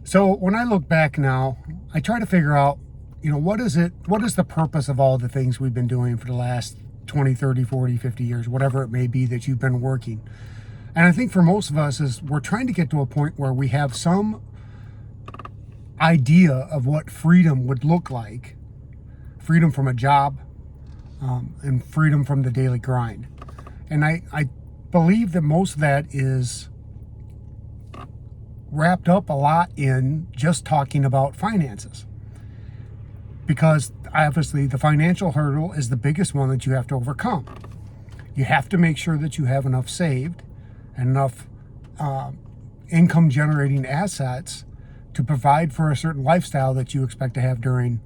So when I look back now, I try to figure out, what is the purpose of all the things we've been doing for the last 20, 30, 40, 50 years, whatever it may be that you've been working. And I think for most of us is we're trying to get to a point where we have some idea of what freedom would look like, freedom from a job, and freedom from the daily grind. And I believe that most of that is wrapped up a lot in just talking about finances, because obviously the financial hurdle is the biggest one that you have to overcome. You have to make sure that you have enough saved and enough income generating assets to provide for a certain lifestyle that you expect to have during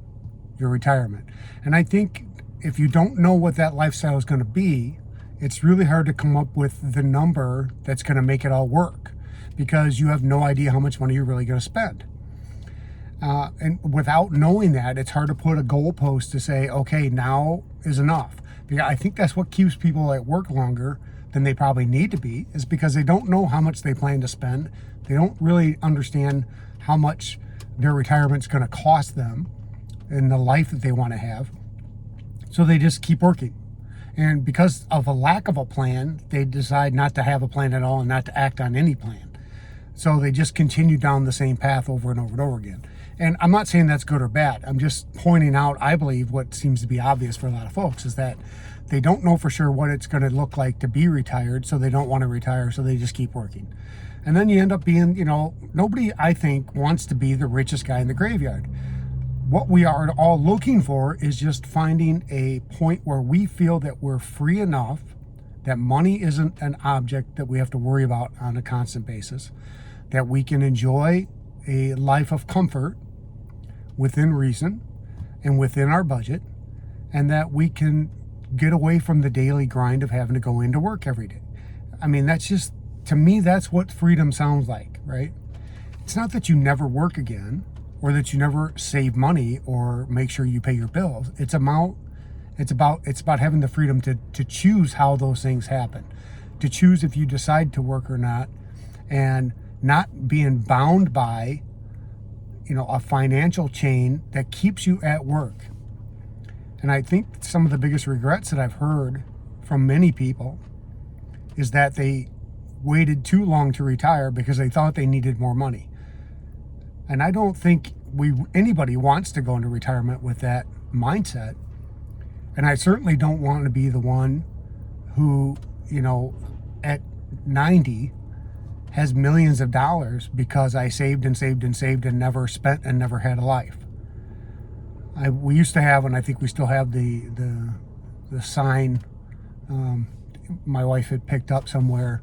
your retirement. And I think if you don't know what that lifestyle is going to be, it's really hard to come up with the number that's going to make it all work, because you have no idea how much money you're really going to spend. And without knowing that, it's hard to put a goalpost to say, okay, now is enough. Because I think that's what keeps people at work longer than they probably need to be, is because they don't know how much they plan to spend. They don't really understand how much their retirement's going to cost them and the life that they want to have. So they just keep working. And because of a lack of a plan, they decide not to have a plan at all and not to act on any plan. So they just continue down the same path over and over and over again. And I'm not saying that's good or bad. I'm just pointing out, I believe, what seems to be obvious for a lot of folks is that they don't know for sure what it's going to look like to be retired, so they don't want to retire, so they just keep working. And then you end up being, nobody, I think, wants to be the richest guy in the graveyard. What we are all looking for is just finding a point where we feel that we're free enough, that money isn't an object that we have to worry about on a constant basis, that we can enjoy a life of comfort within reason and within our budget, and that we can get away from the daily grind of having to go into work every day. I mean, that's just, to me, that's what freedom sounds like, right? It's not that you never work again or that you never save money or make sure you pay your bills. It's about having the freedom to choose how those things happen, to choose if you decide to work or not, and not being bound by a financial chain that keeps you at work. And I think some of the biggest regrets that I've heard from many people is that they waited too long to retire because they thought they needed more money. And I don't think anybody wants to go into retirement with that mindset. And I certainly don't want to be the one who, at 90 has millions of dollars because I saved and saved and saved and never spent and never had a life. We used to have, and I think we still have the sign my wife had picked up somewhere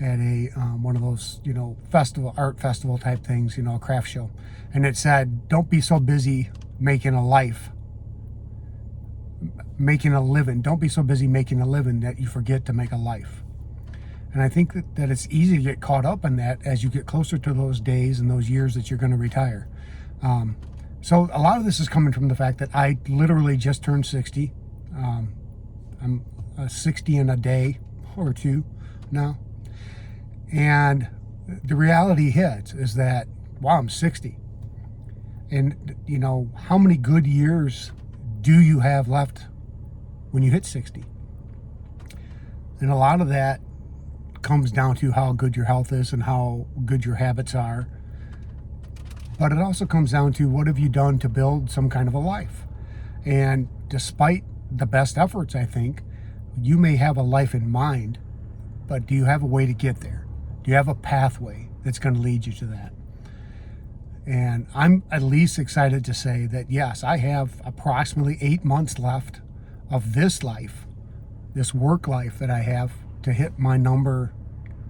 at a one of those art festival type things, a craft show, and it said, "Don't be so busy making a living. Don't be so busy making a living that you forget to make a life." And I think that it's easy to get caught up in that as you get closer to those days and those years that you're going to retire. So a lot of this is coming from the fact that I literally just turned 60. I'm 60 in a day or two now. And the reality hits is that, wow, I'm 60. And, how many good years do you have left when you hit 60? And a lot of that comes down to how good your health is and how good your habits are. But it also comes down to what have you done to build some kind of a life. And despite the best efforts, I think, you may have a life in mind, but do you have a way to get there? Do you have a pathway that's going to lead you to that? And I'm at least excited to say that, yes, I have approximately 8 months left of this life, this work life that I have, to hit my number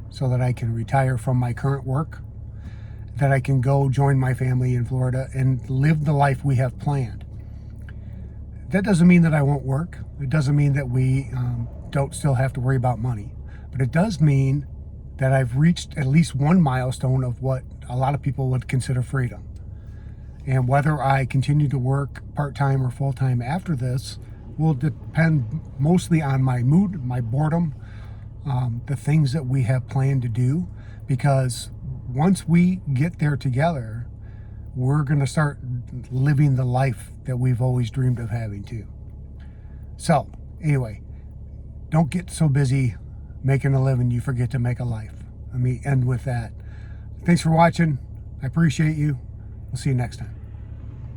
so that I can retire from my current work, that I can go join my family in Florida and live the life we have planned. That doesn't mean that I won't work. It doesn't mean that we don't still have to worry about money. But it does mean that I've reached at least one milestone of what a lot of people would consider freedom. And whether I continue to work part-time or full-time after this will depend mostly on my mood, my boredom, the things that we have planned to do. Because once we get there together, we're going to start living the life that we've always dreamed of having too. So, anyway, don't get so busy making a living you forget to make a life. Let me end with that. Thanks for watching. I appreciate you. We'll see you next time.